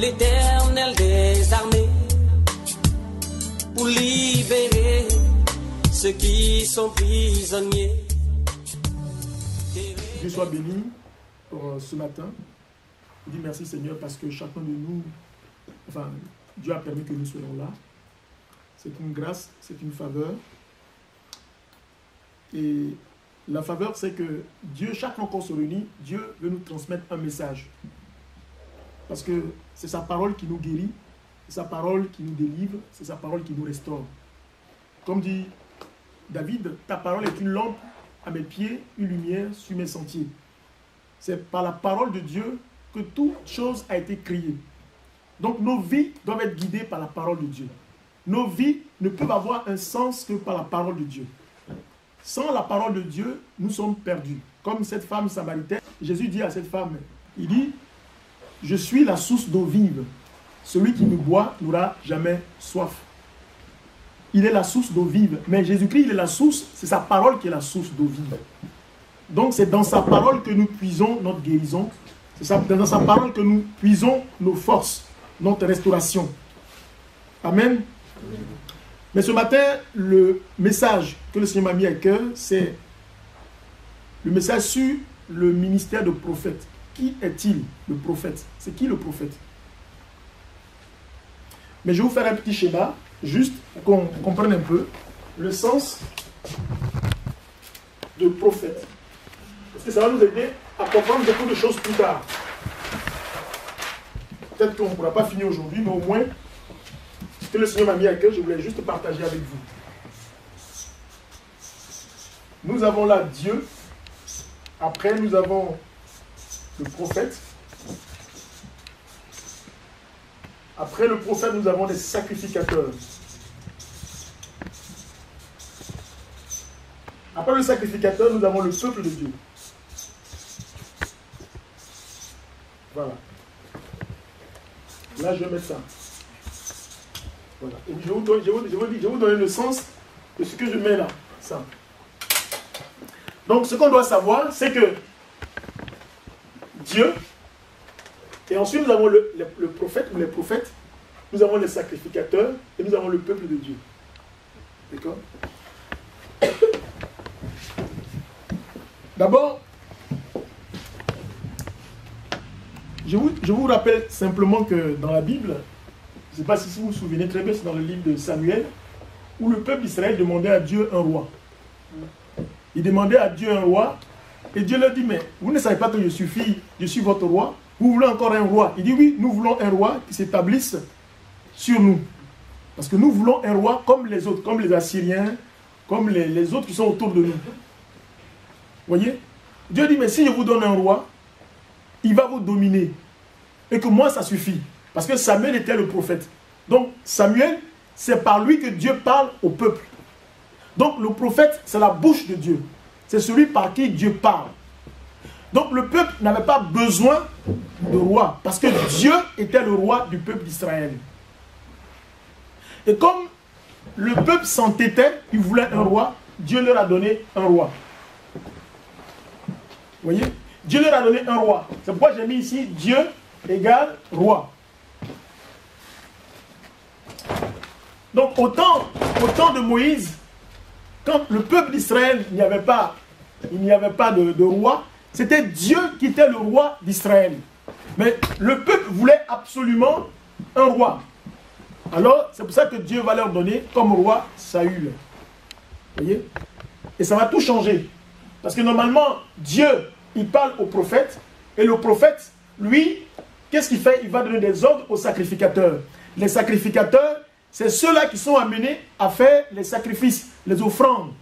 l'Éternel des armées, pour libérer ceux qui sont prisonniers. Dieu soit béni pour ce matin. Je dis merci Seigneur parce que chacun de nous, enfin, Dieu a permis que nous soyons là. C'est une grâce, c'est une faveur. Et la faveur, c'est que Dieu, chaque fois qu'on se réunit, Dieu veut nous transmettre un message. Parce que c'est sa parole qui nous guérit, c'est sa parole qui nous délivre, c'est sa parole qui nous restaure. Comme dit David, ta parole est une lampe à mes pieds, une lumière sur mes sentiers. C'est par la parole de Dieu que toute chose a été créée. Donc nos vies doivent être guidées par la parole de Dieu. Nos vies ne peuvent avoir un sens que par la parole de Dieu. Sans la parole de Dieu, nous sommes perdus. Comme cette femme samaritaine, Jésus dit à cette femme, il dit, je suis la source d'eau vive. Celui qui me boit n'aura jamais soif. Il est la source d'eau vive. Mais Jésus-Christ, il est la source, c'est sa parole qui est la source d'eau vive. Donc c'est dans sa parole que nous puisons notre guérison. C'est dans sa parole que nous puisons nos forces, notre restauration. Amen. Mais ce matin, le message que le Seigneur m'a mis à cœur, c'est le message sur le ministère de prophète. Qui est-il, le prophète? C'est qui le prophète? Mais je vais vous faire un petit schéma, juste pour qu'on comprenne un peu le sens de prophète. Parce que ça va nous aider à comprendre beaucoup de choses plus tard. Peut-être qu'on ne pourra pas finir aujourd'hui, mais au moins, ce que le Seigneur m'a mis à cœur, je voulais juste partager avec vous. Nous avons là Dieu. Après, nous avons le prophète. Après le prophète, nous avons les sacrificateurs. Après le sacrificateur, nous avons le peuple de Dieu. Voilà. Là, je vais mettre ça. Voilà. Et je vais vous donner le sens de ce que je mets là. Ça. Donc, ce qu'on doit savoir, c'est que Dieu, et ensuite nous avons le prophète ou les prophètes, nous avons les sacrificateurs et nous avons le peuple de Dieu. D'accord? D'abord, je vous rappelle simplement que dans la Bible, je ne sais pas si vous vous souvenez très bien, c'est dans le livre de Samuel, où le peuple d'Israël demandait à Dieu un roi. Il demandait à Dieu un roi, et Dieu leur dit, mais vous ne savez pas que je suis votre roi? Vous voulez encore un roi? Il dit, oui, nous voulons un roi qui s'établisse sur nous. Parce que nous voulons un roi comme les autres, comme les Assyriens, comme les autres qui sont autour de nous. Vous voyez? Dieu dit, mais si je vous donne un roi, il va vous dominer. Et que moi, ça suffit. Parce que Samuel était le prophète. Donc, Samuel, c'est par lui que Dieu parle au peuple. Donc, le prophète, c'est la bouche de Dieu. C'est celui par qui Dieu parle. Donc, le peuple n'avait pas besoin de roi. Parce que Dieu était le roi du peuple d'Israël. Et comme le peuple s'entêtait, il voulait un roi, Dieu leur a donné un roi. Vous voyez? Dieu leur a donné un roi. C'est pourquoi j'ai mis ici Dieu égale roi. Donc au temps de Moïse, quand le peuple d'Israël, il n'y avait pas de roi, c'était Dieu qui était le roi d'Israël. Mais le peuple voulait absolument un roi. Alors c'est pour ça que Dieu va leur donner comme roi Saül. Vous voyez? Et ça va tout changer. Parce que normalement, Dieu, il parle au prophète, et le prophète, lui, qu'est-ce qu'il fait? Il va donner des ordres aux sacrificateurs. Les sacrificateurs, c'est ceux-là qui sont amenés à faire les sacrifices, les offrandes.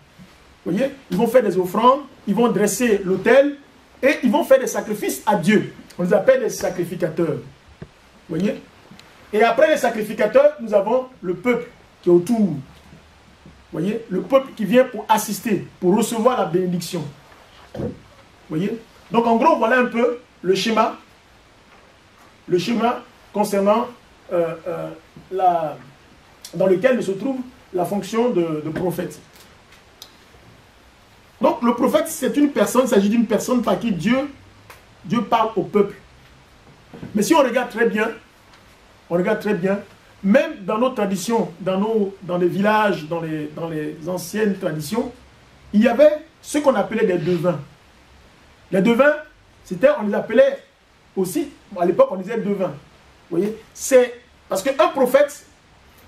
Vous voyez? Ils vont faire des offrandes, ils vont dresser l'autel, et ils vont faire des sacrifices à Dieu. On les appelle les sacrificateurs. Vous voyez? Et après les sacrificateurs, nous avons le peuple qui est autour. Vous voyez? Le peuple qui vient pour assister, pour recevoir la bénédiction. Vous voyez? Donc en gros, voilà un peu le schéma concernant dans lequel se trouve la fonction de prophète. Donc le prophète, c'est une personne, il s'agit d'une personne par qui Dieu parle au peuple. Mais si on regarde très bien, on regarde très bien, même dans nos traditions, dans les villages, dans les anciennes traditions, il y avait ce qu'on appelait des devins. Les devins, on les appelait aussi, à l'époque on disait devins. Vous voyez, c'est parce qu'un prophète,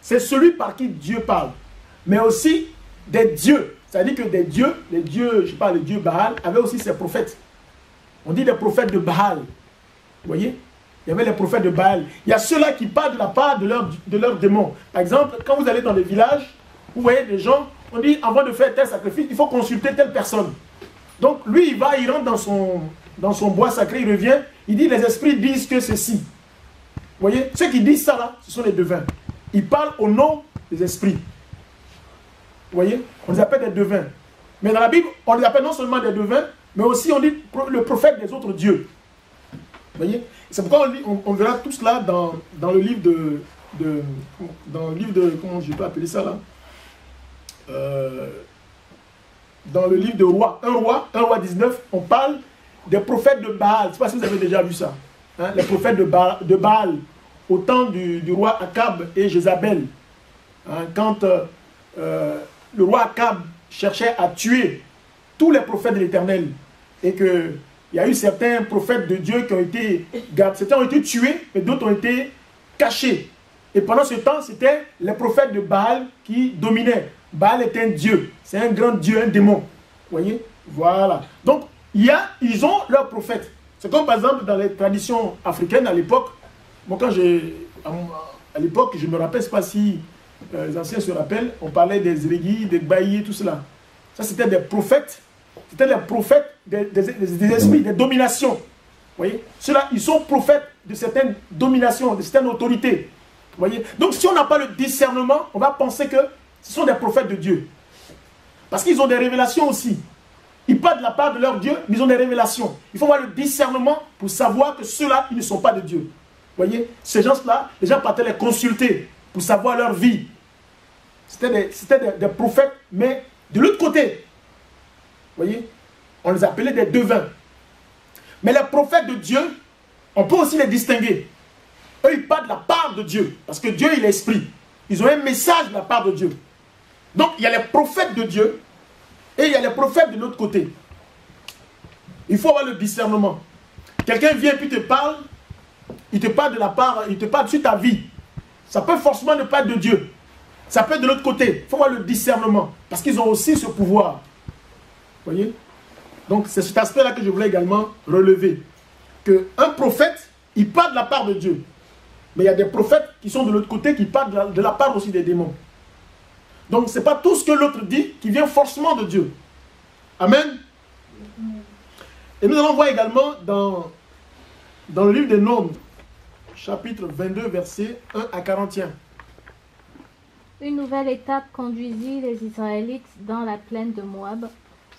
c'est celui par qui Dieu parle, mais aussi des dieux. C'est-à-dire que des dieux, les dieux, je sais pas, le dieu Baal, avaient aussi ses prophètes. On dit des prophètes de Baal. Vous voyez, il y avait les prophètes de Baal. Il y a ceux-là qui parlent de la part de leurs démons. Par exemple, quand vous allez dans les villages, vous voyez des gens, on dit avant de faire tel sacrifice, il faut consulter telle personne. Donc lui, il rentre dans son bois sacré, il revient, il dit les esprits disent que ceci. Vous voyez, ceux qui disent ça là, ce sont les devins. Ils parlent au nom des esprits. Vous voyez, on les appelle des devins. Mais dans la Bible, on les appelle non seulement des devins, mais aussi on dit le prophète des autres dieux. Vous voyez, c'est pourquoi on verra tout cela dans le livre comment je peux appeler ça là, dans le livre de Roi, 1 roi 19, on parle des prophètes de Baal. Je ne sais pas si vous avez déjà vu ça. Hein, les prophètes de Baal au temps du roi Akab et Jézabel. Hein, quand le roi Akab cherchait à tuer tous les prophètes de l'Éternel et qu'il y a eu certains prophètes de Dieu qui ont été gardés, certains ont été tués et d'autres ont été cachés. Et pendant ce temps, c'était les prophètes de Baal qui dominaient. Baal est un dieu, c'est un grand dieu, un démon. Vous voyez? Voilà. Donc, ils ont leurs prophètes. C'est comme par exemple dans les traditions africaines à l'époque. Moi, à l'époque, je ne me rappelle pas si les anciens se rappellent, on parlait des Zrégui, des Baïs, tout cela. Ça, c'était des prophètes. C'était les prophètes des esprits, des dominations. Vous voyez? Ceux-là, ils sont prophètes de certaines dominations, de certaines autorités. Vous voyez? Donc, si on n'a pas le discernement, on va penser que ce sont des prophètes de Dieu. Parce qu'ils ont des révélations aussi. Ils parlent de la part de leur Dieu, mais ils ont des révélations. Il faut avoir le discernement pour savoir que ceux-là, ils ne sont pas de Dieu. Vous voyez? Ces gens-là, les gens partaient les consulter pour savoir leur vie. C'était des prophètes, mais de l'autre côté, vous voyez, on les appelait des devins. Mais les prophètes de Dieu, on peut aussi les distinguer. Eux, ils parlent de la part de Dieu, parce que Dieu, il est esprit. Ils ont un message de la part de Dieu. Donc, il y a les prophètes de Dieu, et il y a les prophètes de l'autre côté. Il faut avoir le discernement. Quelqu'un vient et puis te parle, il te parle de la part, il te parle sur ta vie. Ça peut forcément ne pas être de Dieu. Ça peut être de l'autre côté. Il faut avoir le discernement. Parce qu'ils ont aussi ce pouvoir. Vous voyez? Donc c'est cet aspect-là que je voulais également relever. Qu'un prophète, il parle de la part de Dieu. Mais il y a des prophètes qui sont de l'autre côté, qui parlent de la part aussi des démons. Donc ce n'est pas tout ce que l'autre dit qui vient forcément de Dieu. Amen. Et nous allons voir également dans le livre des Nombres, chapitre 22, versets 1 à 41. Une nouvelle étape conduisit les Israélites dans la plaine de Moab,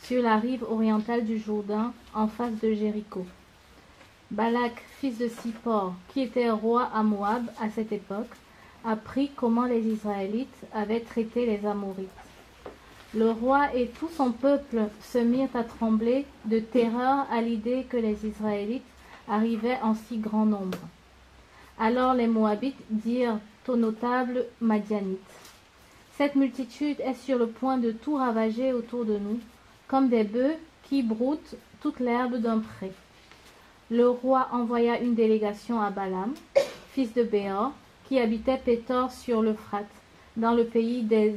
sur la rive orientale du Jourdain, en face de Jéricho. Balak, fils de Sippor, qui était roi à Moab à cette époque, apprit comment les Israélites avaient traité les Amorites. Le roi et tout son peuple se mirent à trembler de terreur à l'idée que les Israélites arrivaient en si grand nombre. Alors les Moabites dirent aux notables Madianites: « Cette multitude est sur le point de tout ravager autour de nous, comme des bœufs qui broutent toute l'herbe d'un pré. » Le roi envoya une délégation à Balaam, fils de Béor, qui habitait Pétor sur l'Euphrate, dans le pays des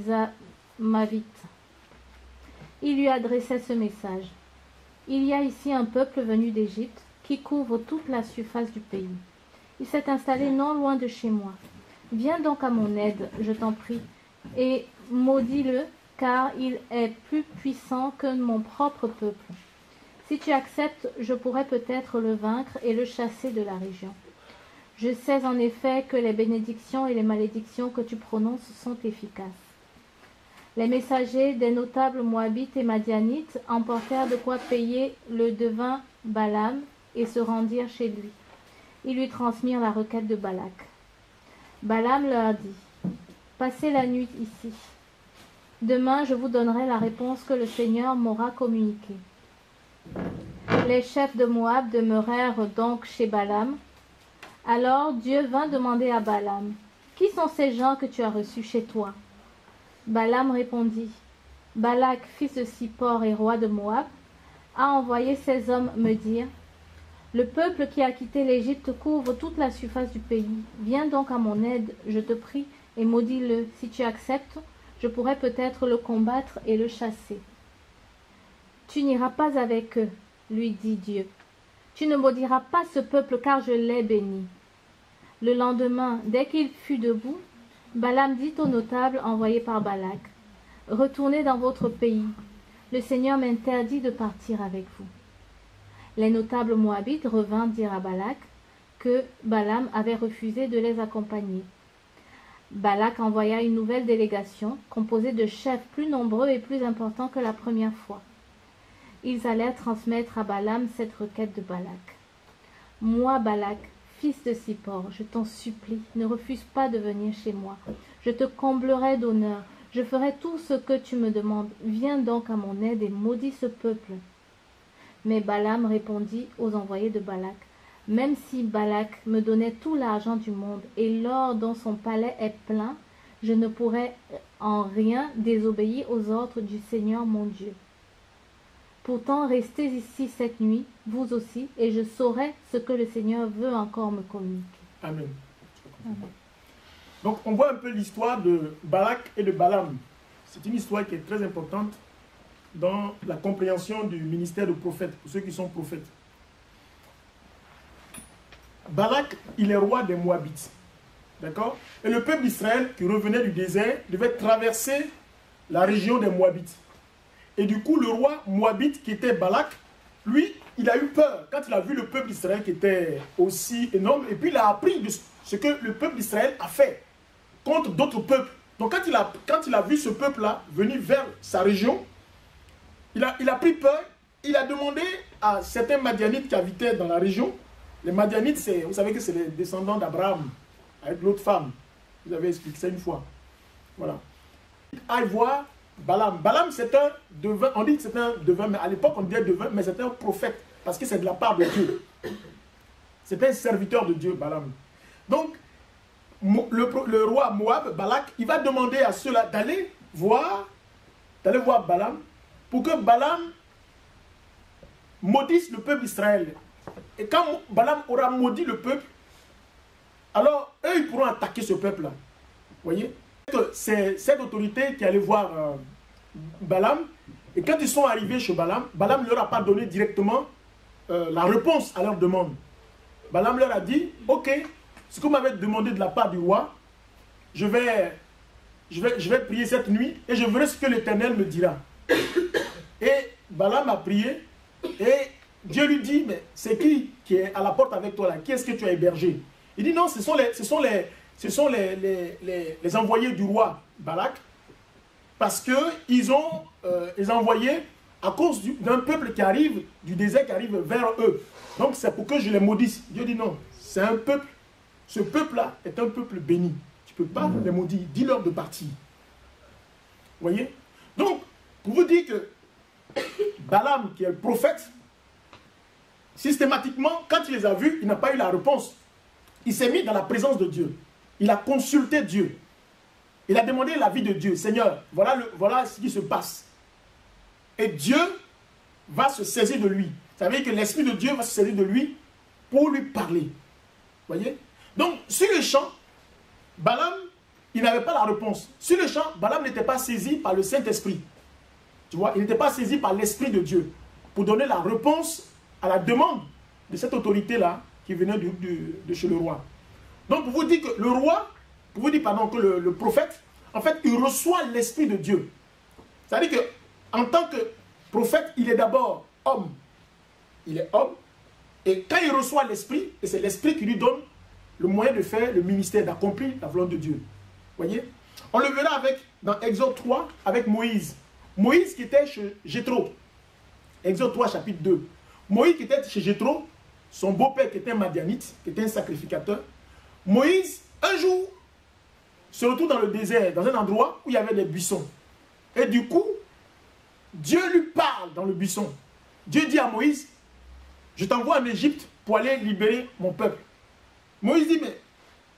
Amavites. Il lui adressait ce message: « Il y a ici un peuple venu d'Égypte qui couvre toute la surface du pays. Il s'est installé non loin de chez moi. Viens donc à mon aide, je t'en prie, et maudis-le, car il est plus puissant que mon propre peuple. Si tu acceptes, je pourrais peut-être le vaincre et le chasser de la région. Je sais en effet que les bénédictions et les malédictions que tu prononces sont efficaces. » Les messagers des notables moabites et madianites emportèrent de quoi payer le devin Balaam et se rendirent chez lui. Ils lui transmirent la requête de Balak. Balaam leur dit: « Passez la nuit ici. Demain, je vous donnerai la réponse que le Seigneur m'aura communiquée. » Les chefs de Moab demeurèrent donc chez Balaam. Alors Dieu vint demander à Balaam, « Qui sont ces gens que tu as reçus chez toi ?» Balaam répondit, « Balak, fils de Sippor et roi de Moab, a envoyé ces hommes me dire, « Le peuple qui a quitté l'Égypte couvre toute la surface du pays. Viens donc à mon aide, je te prie, et maudis-le. Si tu acceptes, je pourrais peut-être le combattre et le chasser. » « Tu n'iras pas avec eux, lui dit Dieu. Tu ne maudiras pas ce peuple, car je l'ai béni. Le lendemain, dès qu'il fut debout, Balaam dit aux notables envoyés par Balak, « Retournez dans votre pays. Le Seigneur m'interdit de partir avec vous. » Les notables moabites revinrent dire à Balak que Balaam avait refusé de les accompagner. Balak envoya une nouvelle délégation, composée de chefs plus nombreux et plus importants que la première fois. Ils allèrent transmettre à Balaam cette requête de Balak. « Moi, Balak, fils de Sippor, je t'en supplie, ne refuse pas de venir chez moi. Je te comblerai d'honneur, je ferai tout ce que tu me demandes. Viens donc à mon aide et maudis ce peuple. » Mais Balaam répondit aux envoyés de Balak, « Même si Balak me donnait tout l'argent du monde et l'or dont son palais est plein, je ne pourrais en rien désobéir aux ordres du Seigneur mon Dieu. Pourtant, restez ici cette nuit, vous aussi, et je saurai ce que le Seigneur veut encore me communiquer. » Amen. Amen. Donc, on voit un peu l'histoire de Balak et de Balaam. C'est une histoire qui est très importante dans la compréhension du ministère de prophète, pour ceux qui sont prophètes. Balak, il est roi des Moabites. D'accord? Et le peuple d'Israël, qui revenait du désert, devait traverser la région des Moabites. Et du coup, le roi Moabite, qui était Balak, lui, il a eu peur quand il a vu le peuple d'Israël qui était aussi énorme. Et puis, il a appris de ce que le peuple d'Israël a fait contre d'autres peuples. Donc, quand il a vu ce peuple-là venir vers sa région, il a pris peur. Il a demandé à certains Madianites qui habitaient dans la région. Les Madianites, vous savez que c'est les descendants d'Abraham, avec l'autre femme. Vous avez expliqué ça une fois. Voilà. Aille voir Balaam. Balaam, c'est un devin. On dit que c'est un devin, mais à l'époque, on disait devin, mais c'est un prophète. Parce que c'est de la part de Dieu. C'est un serviteur de Dieu, Balaam. Donc, le roi Moab, Balak, il va demander à ceux-là d'aller voir Balaam, pour que Balaam maudisse le peuple d'Israël. Et quand Balaam aura maudit le peuple, alors eux, ils pourront attaquer ce peuple-là. Vous voyez? C'est cette autorité qui allait voir Balaam. Et quand ils sont arrivés chez Balaam, Balaam ne leur a pas donné directement la réponse à leur demande. Balaam leur a dit, ok, ce que vous m'avez demandé de la part du roi, je vais prier cette nuit et je verrai ce que l'Éternel me dira. Et Balaam a prié et Dieu lui dit, mais c'est qui est à la porte avec toi là? Qui est-ce que tu as hébergé? Il dit non, ce sont les envoyés du roi Balak, parce qu'ils ont envoyé à cause d'un peuple qui arrive, du désert qui arrive vers eux. Donc c'est pour que je les maudisse. Dieu dit non, c'est un peuple, ce peuple-là est un peuple béni. Tu ne peux pas les maudire, dis-leur de partir. Vous voyez? Donc, pour vous dire que Balaam, qui est le prophète, systématiquement, quand il les a vus, il n'a pas eu la réponse. Il s'est mis dans la présence de Dieu. Il a consulté Dieu. Il a demandé l'avis de Dieu. Seigneur, voilà ce qui se passe. Et Dieu va se saisir de lui. Ça veut dire que l'Esprit de Dieu va se saisir de lui pour lui parler. Vous voyez? Donc, sur le champ, Balaam, il n'avait pas la réponse. Sur le champ, Balaam n'était pas saisi par le Saint-Esprit. Tu vois, il n'était pas saisi par l'Esprit de Dieu pour donner la réponse à la demande de cette autorité-là qui venait de chez le roi. Donc, pour vous dire que le roi, pour vous dire, pardon, que le prophète, en fait, il reçoit l'Esprit de Dieu. C'est-à-dire qu'en tant que prophète, il est d'abord homme. Il est homme. Et quand il reçoit l'Esprit, et c'est l'Esprit qui lui donne le moyen de faire le ministère, d'accomplir la volonté de Dieu. Vous voyez? On le verra dans Exode 3, avec Moïse. Moïse qui était chez Jéthro. Exode 3, chapitre 2. Moïse qui était chez Jéthro, son beau-père qui était un Madianite, qui était un sacrificateur. Moïse, un jour, se retrouve dans le désert, dans un endroit où il y avait des buissons. Et du coup, Dieu lui parle dans le buisson. Dieu dit à Moïse, je t'envoie en Égypte pour aller libérer mon peuple. Moïse dit, mais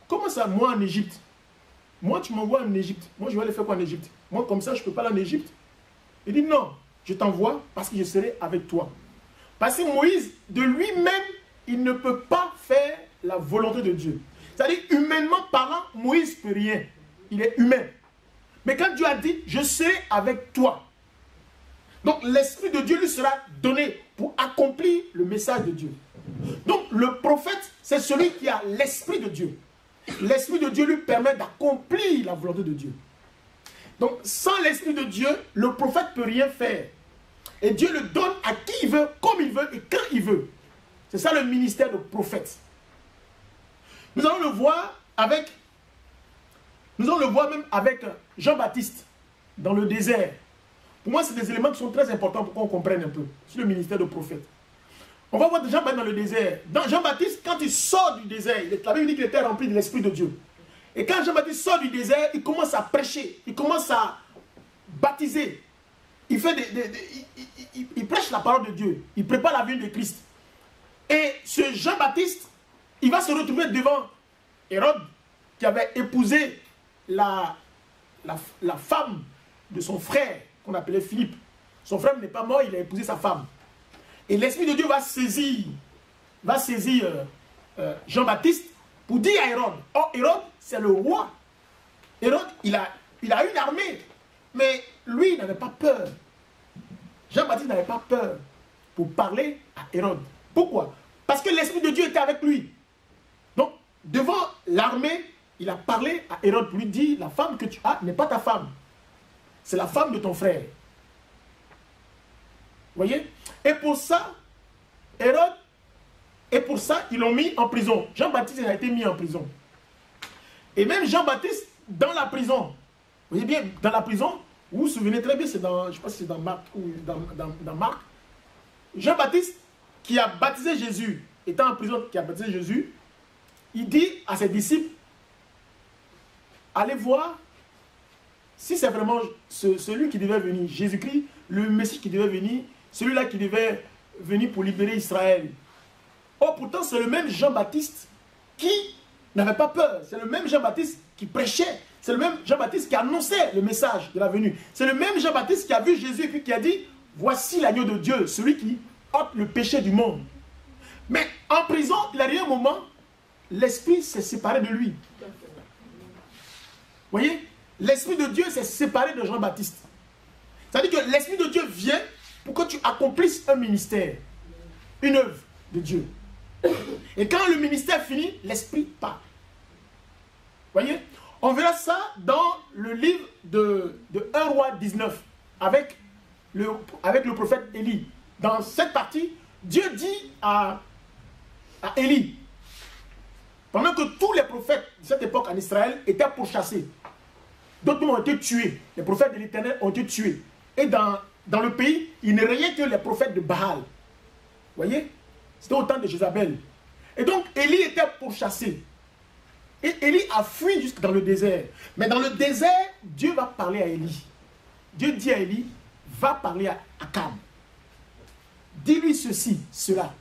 comment ça, moi en Égypte? Moi, tu m'envoies en Égypte. Moi, je vais aller faire quoi en Égypte? Moi, comme ça, je ne peux pas aller en Égypte. Il dit, non, je t'envoie parce que je serai avec toi. Parce que Moïse, de lui-même, il ne peut pas faire la volonté de Dieu. C'est-à-dire, humainement parlant, Moïse ne peut rien. Il est humain. Mais quand Dieu a dit, je serai avec toi. Donc, l'Esprit de Dieu lui sera donné pour accomplir le message de Dieu. Donc, le prophète, c'est celui qui a l'Esprit de Dieu. L'Esprit de Dieu lui permet d'accomplir la volonté de Dieu. Donc, sans l'Esprit de Dieu, le prophète ne peut rien faire. Et Dieu le donne à qui il veut, comme il veut et quand il veut. C'est ça le ministère de prophète. Nous allons le voir avec, même avec Jean-Baptiste dans le désert. Pour moi, c'est des éléments qui sont très importants pour qu'on comprenne un peu sur le ministère de prophète. On va voir Jean-Baptiste dans le désert. Dans Jean-Baptiste, quand il sort du désert, la Bible dit qu'il était rempli de l'Esprit de Dieu. Et quand Jean-Baptiste sort du désert, il commence à prêcher, il commence à baptiser. Il prêche la parole de Dieu, il prépare la venue de Christ. Et ce Jean-Baptiste, il va se retrouver devant Hérode, qui avait épousé la femme de son frère, qu'on appelait Philippe. Son frère n'est pas mort, il a épousé sa femme. Et l'Esprit de Dieu va saisir Jean-Baptiste pour dire à Hérode, oh Hérode, c'est le roi. Hérode, il a une armée, mais lui, il n'avait pas peur. Jean-Baptiste n'avait pas peur pour parler à Hérode. Pourquoi? Parce que l'Esprit de Dieu était avec lui. Donc, devant l'armée, il a parlé à Hérode pour lui dire, la femme que tu as n'est pas ta femme. C'est la femme de ton frère. Vous voyez? Et pour ça, Hérode, ils l'ont mis en prison. Jean-Baptiste a été mis en prison. Et même Jean-Baptiste, dans la prison, vous voyez bien, dans la prison, vous vous souvenez très bien, c'est dans, je ne sais pas si c'est dans Marc ou dans Marc, Jean-Baptiste, qui a baptisé Jésus, étant en prison, qui a baptisé Jésus, il dit à ses disciples, allez voir si c'est vraiment celui qui devait venir, Jésus-Christ, le Messie qui devait venir, celui-là qui devait venir pour libérer Israël. Oh, pourtant, c'est le même Jean-Baptiste qui n'avait pas peur. C'est le même Jean-Baptiste qui prêchait. C'est le même Jean-Baptiste qui annonçait le message de la venue. C'est le même Jean-Baptiste qui a vu Jésus et puis qui a dit, voici l'agneau de Dieu, celui qui ôte le péché du monde. Mais en prison, il arrive un moment, l'Esprit s'est séparé de lui. Vous voyez? L'Esprit de Dieu s'est séparé de Jean-Baptiste. C'est-à-dire que l'Esprit de Dieu vient pour que tu accomplisses un ministère, une œuvre de Dieu. Et quand le ministère finit, l'Esprit part. Vous voyez? On verra ça dans le livre de 1 roi 19, avec le prophète Élie. Dans cette partie, Dieu dit à Élie, pendant que tous les prophètes de cette époque en Israël étaient pourchassés, d'autres ont été tués, les prophètes de l'Éternel ont été tués. Et dans le pays, il ne régnait que les prophètes de Baal. Vous voyez? C'était au temps de Jézabel. Et donc, Élie était pourchassé. Et Élie a fui jusque dans le désert. Mais dans le désert, Dieu va parler à Élie. Dieu dit à Élie, va parler à Akab. Dis-lui ceci, cela.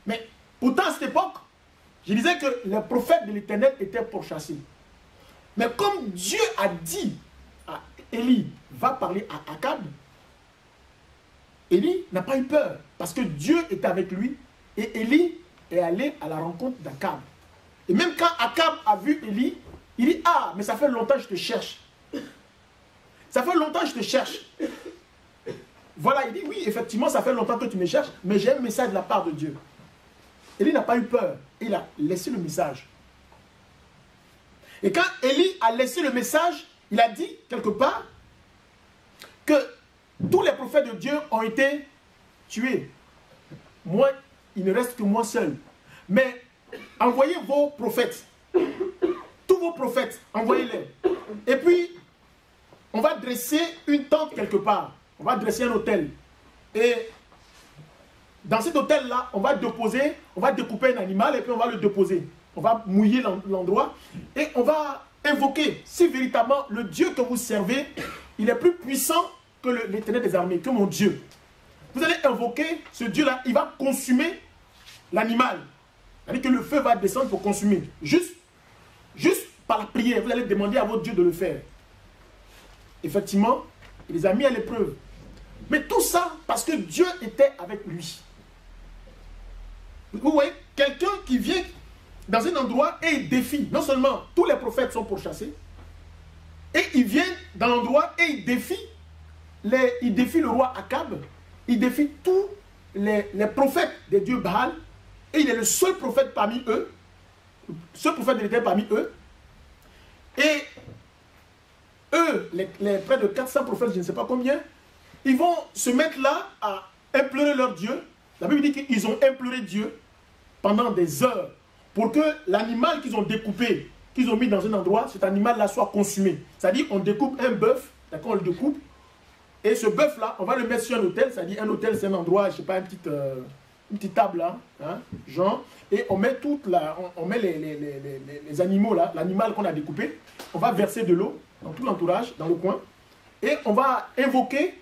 Mais pourtant, à cette époque, je disais que les prophètes de l'Éternel étaient pourchassés. Mais comme Dieu a dit à Élie, va parler à Akab, Élie n'a pas eu peur. Parce que Dieu était avec lui. Et Élie est allé à la rencontre d'Akab. Et même quand Akab a vu Élie, il dit, ah, mais ça fait longtemps que je te cherche. Ça fait longtemps que je te cherche. Voilà, il dit, oui, effectivement, ça fait longtemps que tu me cherches, mais j'ai un message de la part de Dieu. Élie n'a pas eu peur. Il a laissé le message. Et quand Élie a laissé le message, il a dit, quelque part, que tous les prophètes de Dieu ont été tués. Moi, il ne reste que moi seul. Mais envoyez vos prophètes. Tous vos prophètes, envoyez-les. Et puis, on va dresser une tente quelque part. On va dresser un autel. Et dans cet autel-là, on va découper un animal et puis on va le déposer. On va mouiller l'endroit et on va invoquer si véritablement le Dieu que vous servez, il est plus puissant que l'Éternel des armées, que mon Dieu. Vous allez invoquer ce Dieu-là, il va consumer l'animal. C'est-à-dire que le feu va descendre pour consumer. Juste par la prière, vous allez demander à votre Dieu de le faire. Effectivement, il les a mis à l'épreuve. Mais tout ça parce que Dieu était avec lui. Vous voyez, quelqu'un qui vient dans un endroit et il défie. Non seulement tous les prophètes sont pourchassés, et il vient dans l'endroit et il défie le roi Akab, il défie tous les prophètes des dieux Baal, et il est le seul prophète parmi eux, le seul prophète de l'Éternel parmi eux, et eux, les près de 400 prophètes, je ne sais pas combien, ils vont se mettre là à implorer leur Dieu. La Bible dit qu'ils ont imploré Dieu pendant des heures pour que l'animal qu'ils ont découpé, qu'ils ont mis dans un endroit, cet animal-là soit consumé. C'est-à-dire on découpe un bœuf, d'accord, on le découpe, et ce bœuf-là, on va le mettre sur un autel, c'est-à-dire un autel, c'est un endroit, je ne sais pas, une petite table là, hein, genre, et on met on met les animaux là, l'animal qu'on a découpé, on va verser de l'eau dans tout l'entourage, dans le coin, et on va invoquer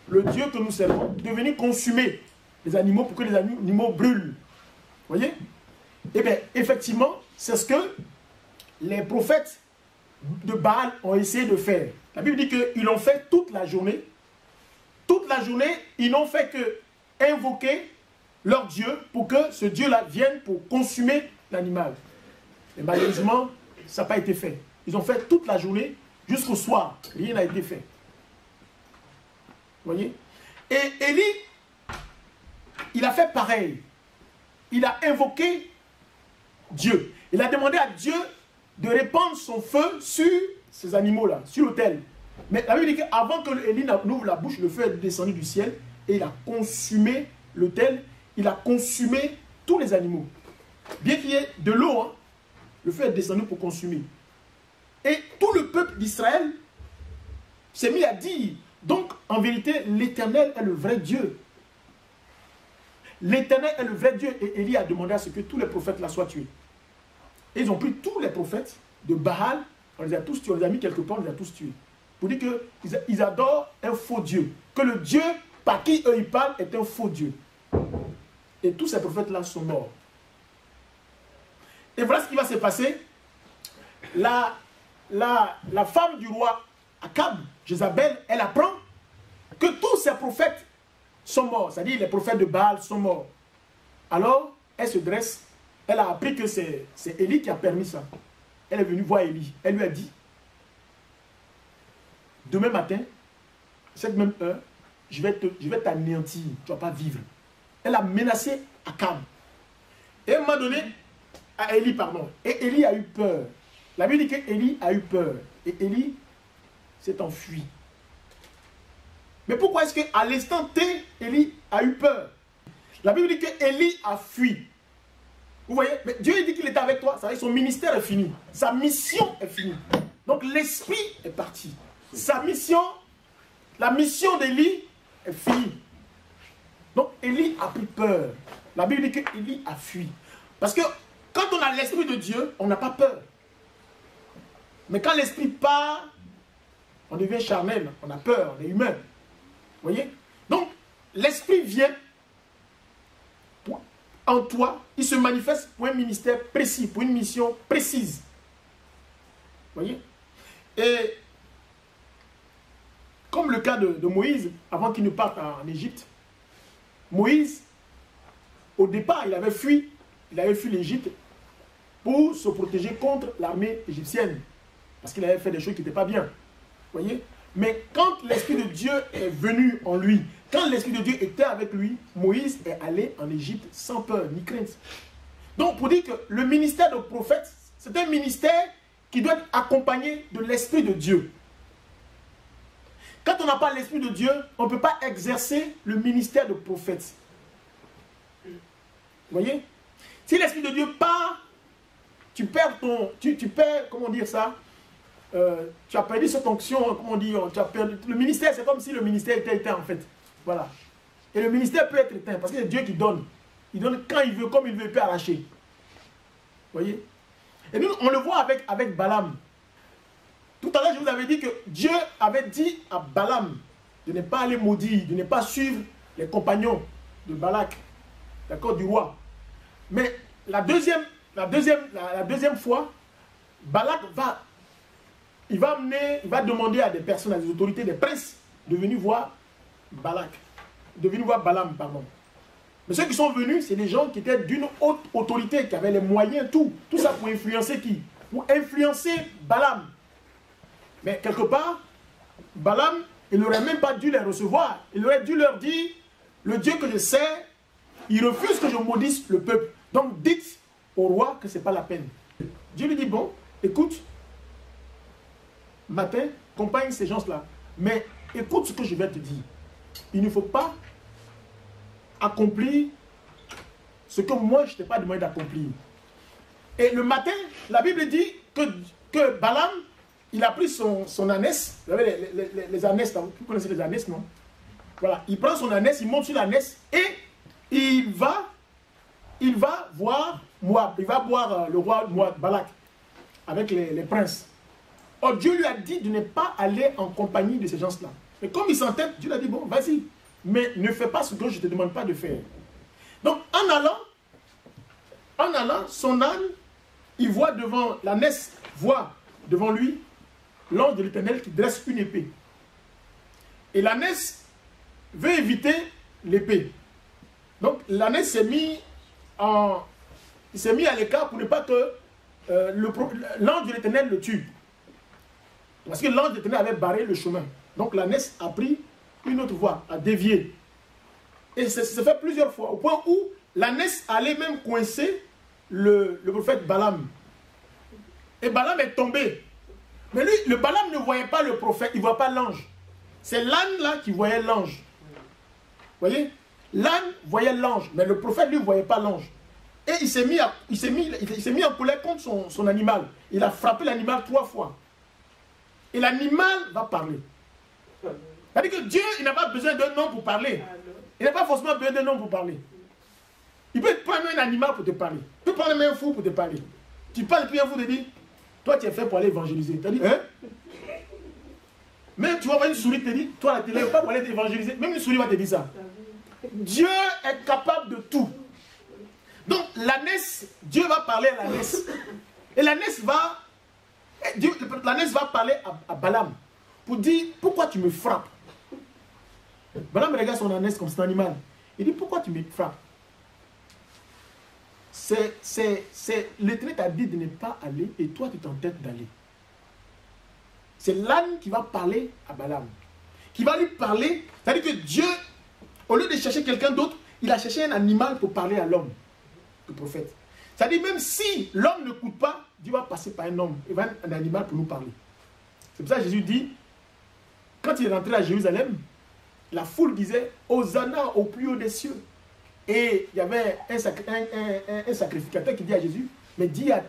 le Dieu que nous servons de venir consumer les animaux pour que les animaux brûlent. Vous voyez? Eh bien, effectivement, c'est ce que les prophètes de Baal ont essayé de faire. La Bible dit qu'ils l'ont fait toute la journée. Toute la journée, ils n'ont fait que invoquer leur Dieu pour que ce Dieu-là vienne pour consumer l'animal. Et malheureusement, ça n'a pas été fait. Ils ont fait toute la journée jusqu'au soir. Rien n'a été fait. Vous voyez? Et Élie, il a fait pareil. Il a invoqué Dieu. Il a demandé à Dieu de répandre son feu sur ces animaux-là, sur l'autel. Mais la Bible dit qu'avant que Élie n'ouvre la bouche, le feu est descendu du ciel et il a consumé l'autel, il a consumé tous les animaux. Bien qu'il y ait de l'eau, hein, le feu est descendu pour consumer. Et tout le peuple d'Israël s'est mis à dire, donc en vérité, l'Éternel est le vrai Dieu. L'Éternel est le vrai Dieu. Et Élie a demandé à ce que tous les prophètes là soient tués. Et ils ont pris tous les prophètes de Baal, on les a tous tués, on les a mis quelque part, on les a tous tués. Pour dire qu'ils adorent un faux Dieu. Que le Dieu par qui eux ils parlent est un faux Dieu. Et tous ces prophètes là sont morts. Et voilà ce qui va se passer. La femme du roi Akab, Jézabel, elle apprend que tous ces prophètes sont morts. C'est-à-dire les prophètes de Baal sont morts. Alors, elle se dresse. Elle a appris que c'est Élie qui a permis ça. Elle est venue voir Élie. Elle lui a dit, demain matin, cette même heure, je vais t'anéantir. Tu ne vas pas vivre. Elle a menacé Akab. Et à un moment donné, à Élie, pardon. Et Élie a eu peur. La Bible dit qu'Élie a eu peur. Et Élie s'est enfui. Mais pourquoi est-ce qu'à l'instant T, Élie a eu peur? La Bible dit qu'Élie a fui. Vous voyez? Mais Dieu dit qu'il était avec toi. Ça veut dire que son ministère est fini. Sa mission est finie. Donc l'esprit est parti. Sa mission, la mission d'Élie est finie. Donc Élie a pris peur. La Bible dit qu'Élie a fui. Parce que quand on a l'esprit de Dieu, on n'a pas peur. Mais quand l'esprit part, on devient charnel, on a peur, on est humain. Vous voyez? Donc, l'esprit vient en toi, il se manifeste pour un ministère précis, pour une mission précise. Vous voyez? Et comme le cas de Moïse, avant qu'il ne parte en Égypte, Moïse, au départ, il avait fui l'Égypte pour se protéger contre l'armée égyptienne. Parce qu'il avait fait des choses qui n'étaient pas bien. Vous voyez? Mais quand l'Esprit de Dieu est venu en lui, quand l'Esprit de Dieu était avec lui, Moïse est allé en Égypte sans peur ni crainte. Donc pour dire que le ministère de prophète, c'est un ministère qui doit être accompagné de l'Esprit de Dieu. Quand on n'a pas l'Esprit de Dieu, on ne peut pas exercer le ministère de prophète. Vous voyez? Si l'Esprit de Dieu part, tu perds, comment dire ça? Tu as perdu cette onction, comment dire, tu as perdu. Le ministère, c'est comme si le ministère était éteint en fait. Voilà. Et le ministère peut être éteint parce que c'est Dieu qui donne. Il donne quand il veut, comme il veut, il peut arracher. Vous voyez? Et nous, on le voit avec Balaam. Tout à l'heure, je vous avais dit que Dieu avait dit à Balaam de ne pas aller maudire, de ne pas suivre les compagnons de Balak, d'accord, du roi. Mais la deuxième fois, Balak va demander à des personnes, à des autorités, des princes, de venir voir Balaam, pardon. Mais ceux qui sont venus, c'est des gens qui étaient d'une haute autorité, qui avaient les moyens, tout ça pour influencer qui? Pour influencer Balaam. Mais quelque part, Balaam, il n'aurait même pas dû les recevoir. Il aurait dû leur dire, le Dieu que je sers, il refuse que je maudisse le peuple. Donc dites au roi que ce n'est pas la peine. Dieu lui dit, bon, écoute, matin, compagne ces gens-là, mais écoute ce que je vais te dire. Il ne faut pas accomplir ce que moi je ne t'ai pas demandé d'accomplir. Et le matin, la Bible dit que Balaam, il a pris son ânesse, vous savez les ânesses, vous connaissez les ânesses, non? Voilà, il prend son ânesse, il monte sur l'ânesse et il va voir Moab, il va voir le roi Moab, Balak, avec les princes. Or Dieu lui a dit de ne pas aller en compagnie de ces gens-là. Et comme il s'entête, Dieu lui a dit, bon, vas-y, mais ne fais pas ce que je ne te demande pas de faire. Donc en allant, son âne, il voit devant, l'ânesse voit devant lui l'ange de l'Éternel qui dresse une épée. Et l'ânesse veut éviter l'épée. Donc l'ânesse s'est mis à l'écart pour ne pas que l'ange de l'Éternel le tue. Parce que l'ange de l'Éternel avait barré le chemin. Donc l'ânesse a pris une autre voie, a dévié. Et ça s'est fait plusieurs fois, au point où l'ânesse allait même coincer le prophète Balaam. Et Balaam est tombé. Mais lui, le Balaam ne voyait pas le prophète, il ne voit pas l'ange. C'est l'âne là qui voyait l'ange. Vous voyez? L'âne voyait l'ange, mais le prophète lui ne voyait pas l'ange. Et il s'est mis en colère contre son animal. Il a frappé l'animal 3 fois. Et l'animal va parler. C'est-à-dire que Dieu, il n'a pas besoin d'un homme pour parler. Il n'a pas forcément besoin d'un homme pour parler. Il peut prendre un animal pour te parler. Il peut prendre même un fou pour te parler. Tu parles et puis un fou te dit, toi tu es fait pour aller évangéliser. Tu as dit, hein? Même tu vas voir une souris te dit, toi tu n'es pas pour aller évangéliser. Même une souris va te dire ça. Dieu est capable de tout. Donc l'ânesse, Dieu va parler à l'ânesse. Et l'ânesse va parler à Balaam pour dire, pourquoi tu me frappes? Balaam regarde son ânesse comme c'est un animal. Il dit, pourquoi tu me frappes? L'Éternel t'a dit de ne pas aller et toi tu t'entêtes d'aller. C'est l'âne qui va parler à Balaam. Qui va lui parler. C'est-à-dire que Dieu, au lieu de chercher quelqu'un d'autre, il a cherché un animal pour parler à l'homme, le prophète. C'est-à-dire même si l'homme ne coûte pas, Dieu va passer par un homme, il va un animal pour nous parler. C'est pour ça que Jésus dit, quand il est rentré à Jérusalem, la foule disait, Hosanna au plus haut des cieux. Et il y avait un sacrificateur qui dit à Jésus, mais dis à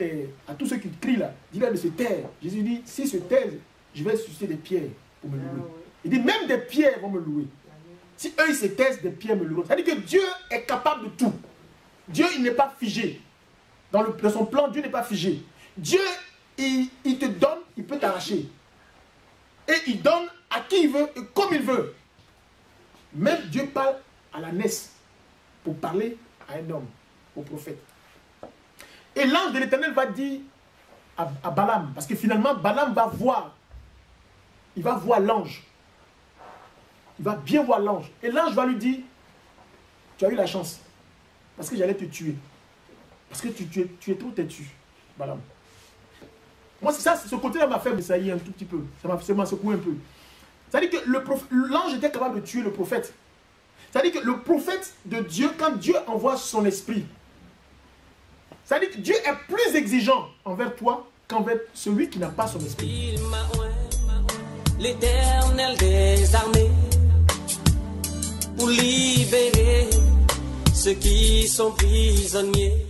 tous ceux qui crient là, dis-leur de se taire. Jésus dit, s'ils se taisent, je vais susciter des pierres pour me louer. Il dit, même des pierres vont me louer. Si eux ils se taisent, des pierres me loueront. C'est-à-dire que Dieu est capable de tout. Dieu, il n'est pas figé. Dans son plan, Dieu n'est pas figé. Dieu, il te donne, il peut t'arracher. Et il donne à qui il veut et comme il veut. Même Dieu parle à l'ânesse pour parler à un homme, au prophète. Et l'ange de l'Éternel va dire à Balaam, parce que finalement Balaam va voir, il va voir l'ange. Il va bien voir l'ange. Et l'ange va lui dire, tu as eu la chance, parce que j'allais te tuer. Parce que tu es trop têtu, Balaam. Moi, c'est ça, ce côté-là m'a fait m'essayer un tout petit peu. Ça m'a secoué un peu. C'est-à-dire que l'ange était capable de tuer le prophète. C'est-à-dire que le prophète de Dieu, quand Dieu envoie son esprit, c'est-à-dire que Dieu est plus exigeant envers toi qu'envers celui qui n'a pas son esprit. Il m'a oint, l'Éternel des armées, pour libérer ceux qui sont prisonniers.